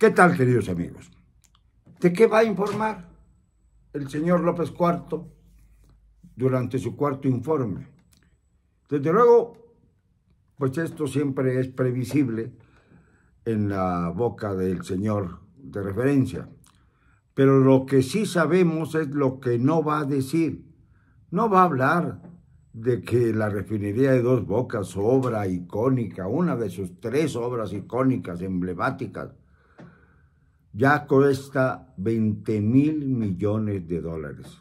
¿Qué tal, queridos amigos? ¿De qué va a informar el señor López Cuarto durante su cuarto informe? Desde luego, pues esto siempre es previsible en la boca del señor de referencia. Pero lo que sí sabemos es lo que no va a decir. No va a hablar de que la refinería de Dos Bocas, obra icónica, una de sus 3 obras icónicas, emblemáticas, ya cuesta 20,000 millones de dólares.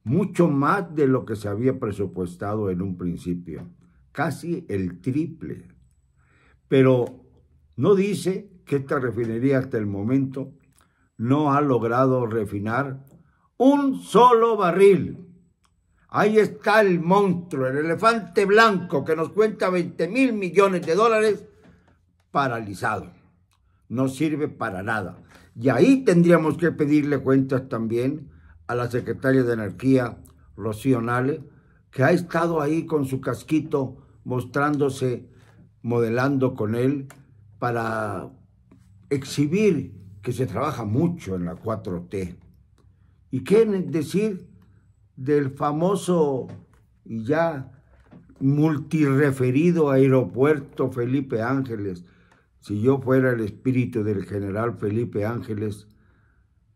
Mucho más de lo que se había presupuestado en un principio. Casi el triple. Pero no dice que esta refinería hasta el momento no ha logrado refinar un solo barril. Ahí está el monstruo, el elefante blanco que nos cuenta 20,000 millones de dólares paralizado. No sirve para nada. Y ahí tendríamos que pedirle cuentas también a la secretaria de Energía, Rocío Nale, que ha estado ahí con su casquito mostrándose, modelando con él para exhibir que se trabaja mucho en la 4T. ¿Y qué decir del famoso y ya multireferido aeropuerto Felipe Ángeles? Si yo fuera el espíritu del general Felipe Ángeles,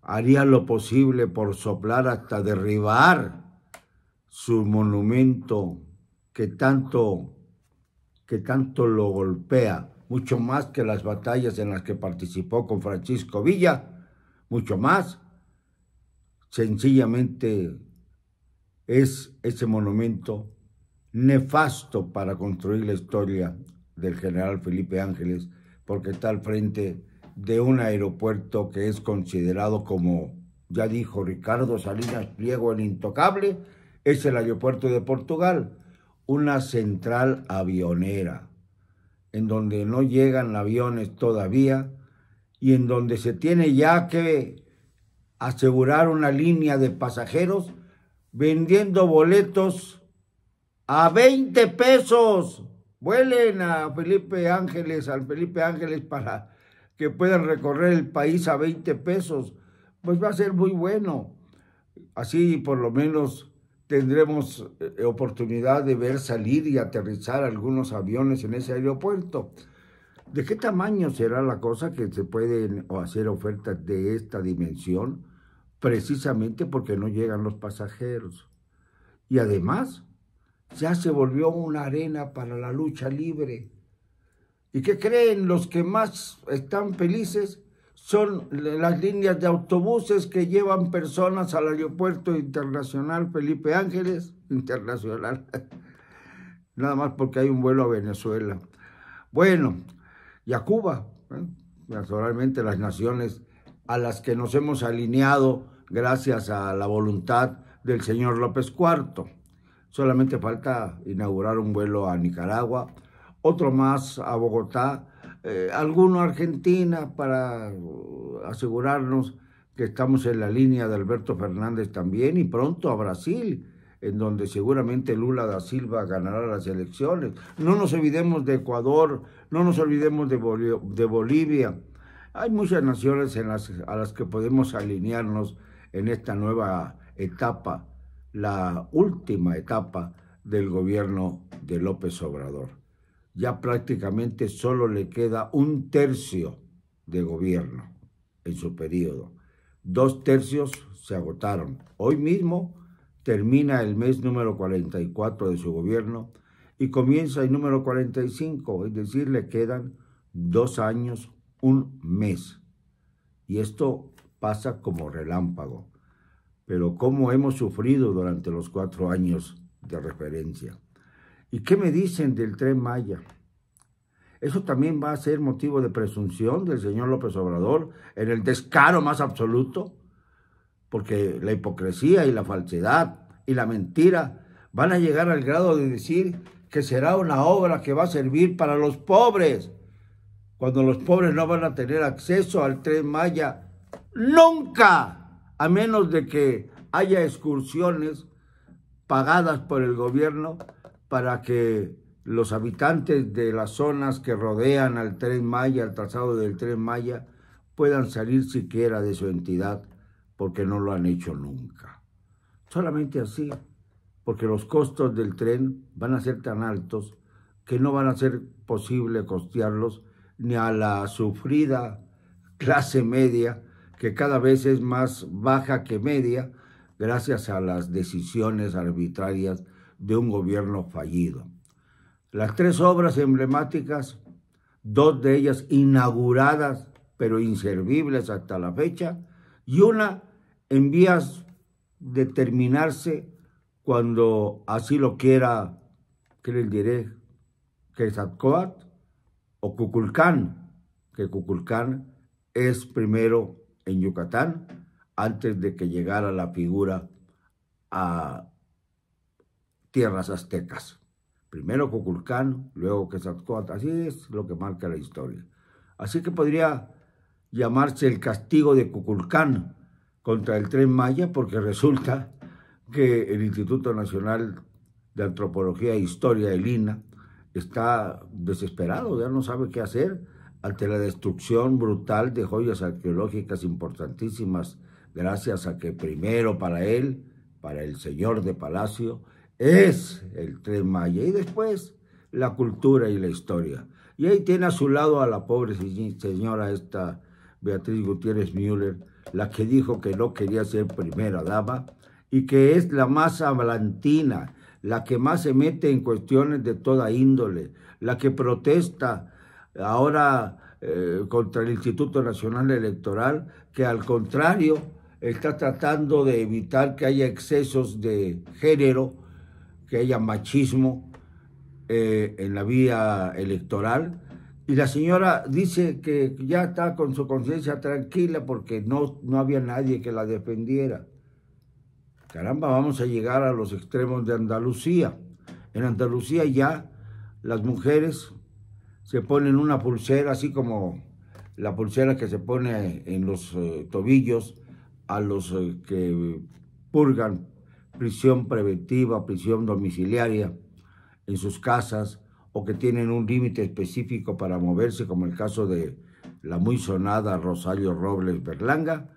haría lo posible por soplar hasta derribar su monumento que tanto lo golpea, mucho más que las batallas en las que participó con Francisco Villa, mucho más. Sencillamente es ese monumento nefasto para construir la historia del general Felipe Ángeles, porque está al frente de un aeropuerto que es considerado, como ya dijo Ricardo Salinas Pliego, el intocable. Es el aeropuerto de Portugal, una central avionera, en donde no llegan aviones todavía y en donde se tiene ya que asegurar una línea de pasajeros vendiendo boletos a 20 pesos. Vuelen a Felipe Ángeles, para que puedan recorrer el país a 20 pesos. Pues va a ser muy bueno. Así por lo menos tendremos oportunidad de ver salir y aterrizar algunos aviones en ese aeropuerto. ¿De qué tamaño será la cosa que se pueden hacer ofertas de esta dimensión? Precisamente porque no llegan los pasajeros. Y además, ya se volvió una arena para la lucha libre. ¿Y qué creen? Los que más están felices son las líneas de autobuses que llevan personas al aeropuerto internacional Felipe Ángeles, internacional, nada más porque hay un vuelo a Venezuela. Bueno, y a Cuba, naturalmente las naciones a las que nos hemos alineado gracias a la voluntad del señor López Cuarto. Solamente falta inaugurar un vuelo a Nicaragua, otro más a Bogotá, alguno a Argentina, para asegurarnos que estamos en la línea de Alberto Fernández también, y pronto a Brasil, en donde seguramente Lula da Silva ganará las elecciones. No nos olvidemos de Ecuador, no nos olvidemos de Bolivia. Hay muchas naciones a las que podemos alinearnos en esta nueva etapa, la última etapa del gobierno de López Obrador. Ya prácticamente solo le queda 1/3 de gobierno en su periodo. 2/3 se agotaron. Hoy mismo termina el mes número 44 de su gobierno y comienza el número 45, es decir, le quedan 2 años, 1 mes. Y esto pasa como relámpago. Pero cómo hemos sufrido durante los 4 años de referencia. ¿Y qué me dicen del Tren Maya? Eso también va a ser motivo de presunción del señor López Obrador en el descaro más absoluto, porque la hipocresía y la falsedad y la mentira van a llegar al grado de decir que será una obra que va a servir para los pobres, cuando los pobres no van a tener acceso al Tren Maya nunca, a menos de que haya excursiones pagadas por el gobierno para que los habitantes de las zonas que rodean al Tren Maya, al trazado del Tren Maya, puedan salir siquiera de su entidad porque no lo han hecho nunca. Solamente así, porque los costos del tren van a ser tan altos que no van a ser posible costearlos ni a la sufrida clase media, que cada vez es más baja que media, gracias a las decisiones arbitrarias de un gobierno fallido. Las 3 obras emblemáticas, 2 de ellas inauguradas, pero inservibles hasta la fecha, y una en vías de terminarse cuando así lo quiera, ¿qué les diré? Quetzalcóatl o Kukulcán, que Kukulcán es primero en Yucatán, antes de que llegara la figura a tierras aztecas. Primero Kukulcán, luego Quetzalcóatl, así es lo que marca la historia. Así que podría llamarse el castigo de Kukulcán contra el Tren Maya, porque resulta que el Instituto Nacional de Antropología e Historia, el INAH, está desesperado, ya no sabe qué hacer ante la destrucción brutal de joyas arqueológicas importantísimas, gracias a que primero para él, para el señor de Palacio, es el Tren Maya, y después la cultura y la historia. Y ahí tiene a su lado a la pobre señora esta Beatriz Gutiérrez Müller, la que dijo que no quería ser primera dama y que es la más hablantina, la que más se mete en cuestiones de toda índole, la que protesta ahora contra el Instituto Nacional Electoral, que al contrario está tratando de evitar que haya excesos de género, que haya machismo en la vía electoral. Y la señora dice que ya está con su conciencia tranquila porque no había nadie que la defendiera. Caramba, vamos a llegar a los extremos de Andalucía. En Andalucía ya las mujeres se ponen una pulsera, así como la pulsera que se pone en los tobillos a los que purgan prisión preventiva, prisión domiciliaria en sus casas, o que tienen un límite específico para moverse, como el caso de la muy sonada Rosario Robles Berlanga,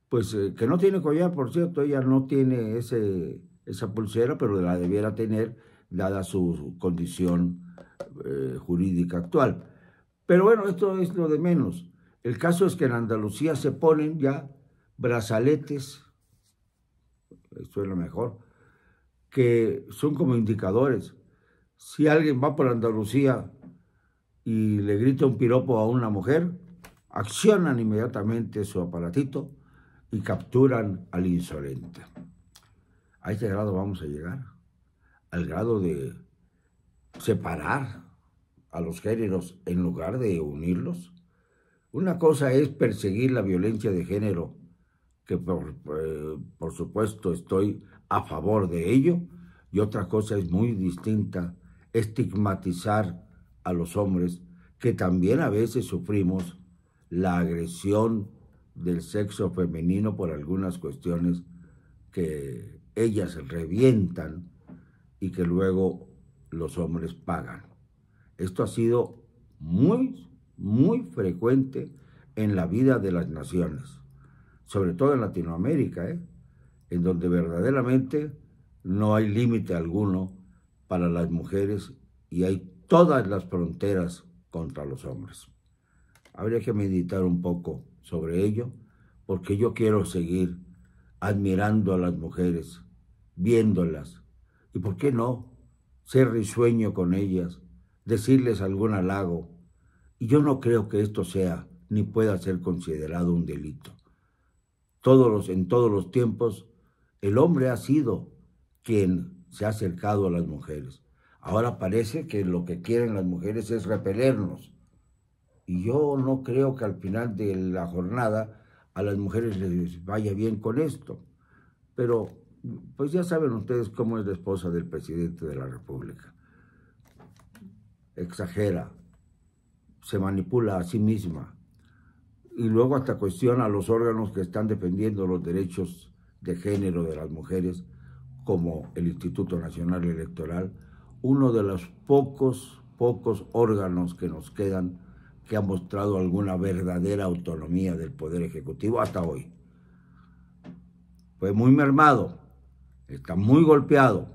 pues que no tiene collar, por cierto, ella no tiene esa pulsera, pero la debiera tener, dada su condición jurídica actual. Pero bueno, esto es lo de menos. El caso es que en Andalucía se ponen ya brazaletes, esto es lo mejor, que son como indicadores. Si alguien va por Andalucía y le grita un piropo a una mujer, accionan inmediatamente su aparatito y capturan al insolente. A este grado vamos a llegar, al grado de separar a los géneros en lugar de unirlos. Una cosa es perseguir la violencia de género, que por supuesto estoy a favor de ello, y otra cosa es muy distinta, estigmatizar a los hombres, que también a veces sufrimos la agresión del sexo femenino por algunas cuestiones que ellas revientan y que luego los hombres pagan. Esto ha sido muy, muy frecuente en la vida de las naciones, sobre todo en Latinoamérica, en donde verdaderamente no hay límite alguno para las mujeres y hay todas las fronteras contra los hombres. Habría que meditar un poco sobre ello, porque yo quiero seguir admirando a las mujeres, viéndolas, y por qué no, ser risueño con ellas, decirles algún halago. Y yo no creo que esto sea ni pueda ser considerado un delito. En todos los tiempos, el hombre ha sido quien se ha acercado a las mujeres. Ahora parece que lo que quieren las mujeres es repelernos. Y yo no creo que al final de la jornada a las mujeres les vaya bien con esto. Pero pues ya saben ustedes cómo es la esposa del presidente de la República. Exagera, se manipula a sí misma y luego hasta cuestiona a los órganos que están defendiendo los derechos de género de las mujeres, como el Instituto Nacional Electoral, uno de los pocos órganos que nos quedan que ha mostrado alguna verdadera autonomía del Poder Ejecutivo hasta hoy. Fue muy mermado, está muy golpeado,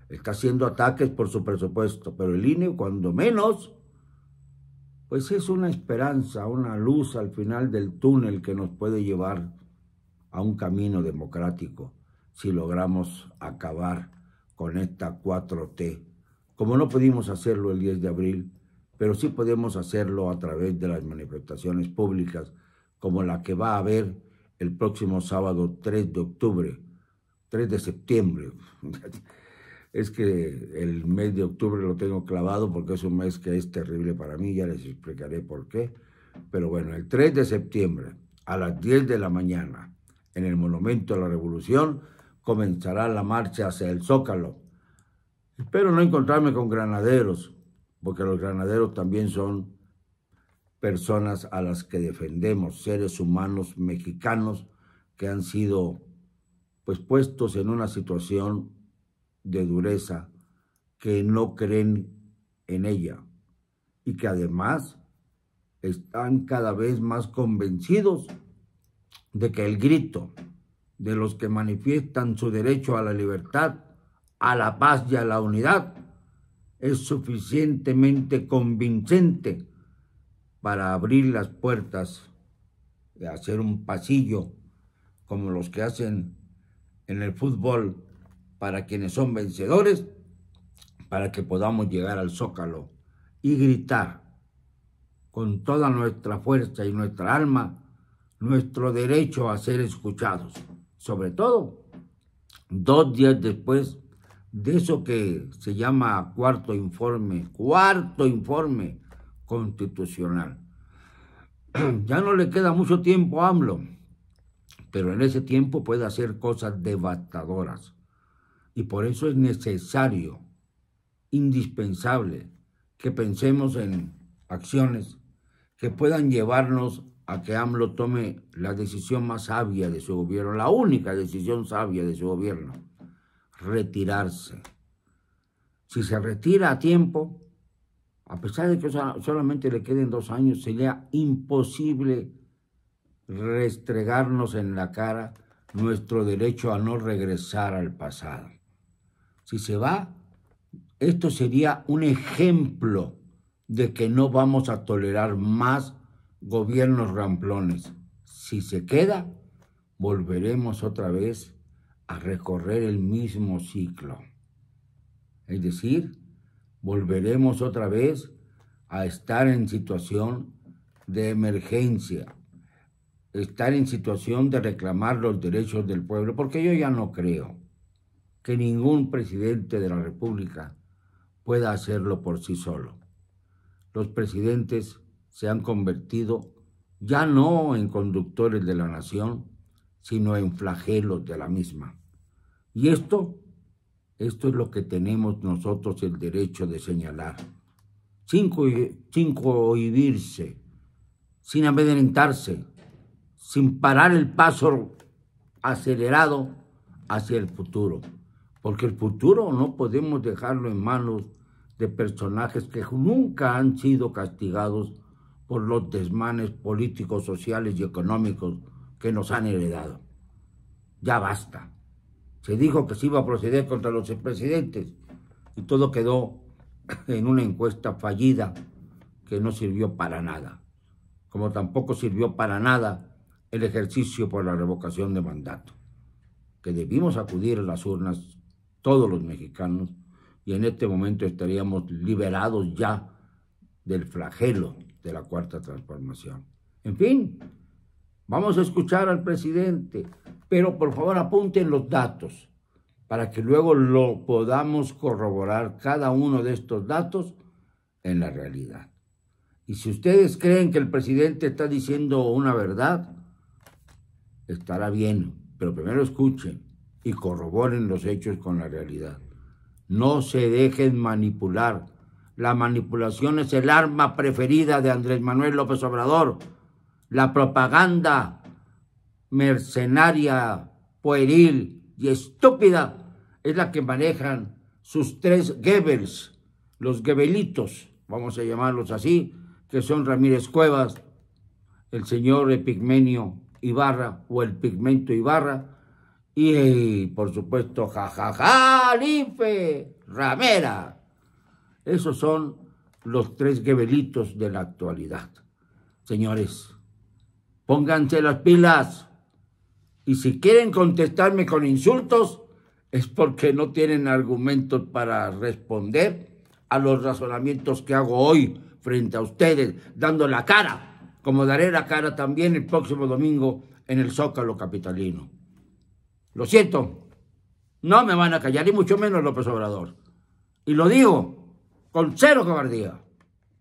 está haciendo ataques por su presupuesto, pero el INE, cuando menos, pues es una esperanza, una luz al final del túnel que nos puede llevar a un camino democrático si logramos acabar con esta 4T. Como no pudimos hacerlo el 10 de abril, pero sí podemos hacerlo a través de las manifestaciones públicas, como la que va a haber el próximo sábado 3 de septiembre. Es que el mes de octubre lo tengo clavado porque es un mes que es terrible para mí, ya les explicaré por qué. Pero bueno, el 3 de septiembre a las 10 de la mañana, en el Monumento a la Revolución, comenzará la marcha hacia el Zócalo. Espero no encontrarme con granaderos, porque los granaderos también son personas a las que defendemos, seres humanos mexicanos que han sido pues puestos en una situación de dureza, que no creen en ella y que además están cada vez más convencidos de que el grito de los que manifiestan su derecho a la libertad, a la paz y a la unidad es suficientemente convincente para abrir las puertas, de hacer un pasillo como los que hacen en el fútbol para quienes son vencedores, para que podamos llegar al Zócalo y gritar con toda nuestra fuerza y nuestra alma nuestro derecho a ser escuchados. Sobre todo, 2 días después de eso que se llama cuarto informe constitucional. Ya no le queda mucho tiempo a AMLO, pero en ese tiempo puede hacer cosas devastadoras. Y por eso es necesario, indispensable, que pensemos en acciones que puedan llevarnos a que AMLO tome la decisión más sabia de su gobierno, la única decisión sabia de su gobierno: retirarse. Si se retira a tiempo, a pesar de que solamente le queden 2 años, sería imposible restregarnos en la cara nuestro derecho a no regresar al pasado. Si se va, esto sería un ejemplo de que no vamos a tolerar más gobiernos ramplones. Si se queda, volveremos otra vez a recorrer el mismo ciclo. Es decir, volveremos otra vez a estar en situación de emergencia, estar en situación de reclamar los derechos del pueblo, porque yo ya no creo que ningún presidente de la República pueda hacerlo por sí solo. Los presidentes se han convertido ya no en conductores de la nación, sino en flagelos de la misma. Y esto es lo que tenemos nosotros el derecho de señalar, sin cohibirse, sin amedrentarse, sin parar el paso acelerado hacia el futuro. Porque el futuro no podemos dejarlo en manos de personajes que nunca han sido castigados por los desmanes políticos, sociales y económicos que nos han heredado. Ya basta. Se dijo que se iba a proceder contra los expresidentes y todo quedó en una encuesta fallida que no sirvió para nada, como tampoco sirvió para nada el ejercicio por la revocación de mandato, que debimos acudir a las urnas todos los mexicanos, y en este momento estaríamos liberados ya del flagelo de la Cuarta Transformación. En fin, vamos a escuchar al presidente, pero por favor apunten los datos para que luego lo podamos corroborar cada uno de estos datos en la realidad. Y si ustedes creen que el presidente está diciendo una verdad, estará bien, pero primero escuchen y corroboren los hechos con la realidad. No se dejen manipular. La manipulación es el arma preferida de Andrés Manuel López Obrador. La propaganda mercenaria, pueril y estúpida es la que manejan sus 3 Goebbels, los Goebbelitos, vamos a llamarlos así, que son Ramírez Cuevas, el señor Epigmenio Ibarra o el Pigmento Ibarra, y por supuesto, Jalife Ramera. Esos son los tres gebelitos de la actualidad. Señores, pónganse las pilas. Y si quieren contestarme con insultos, es porque no tienen argumentos para responder a los razonamientos que hago hoy frente a ustedes, dando la cara, como daré la cara también el próximo domingo en el Zócalo capitalino. Lo siento, no me van a callar, y mucho menos López Obrador. Y lo digo con cero cobardía.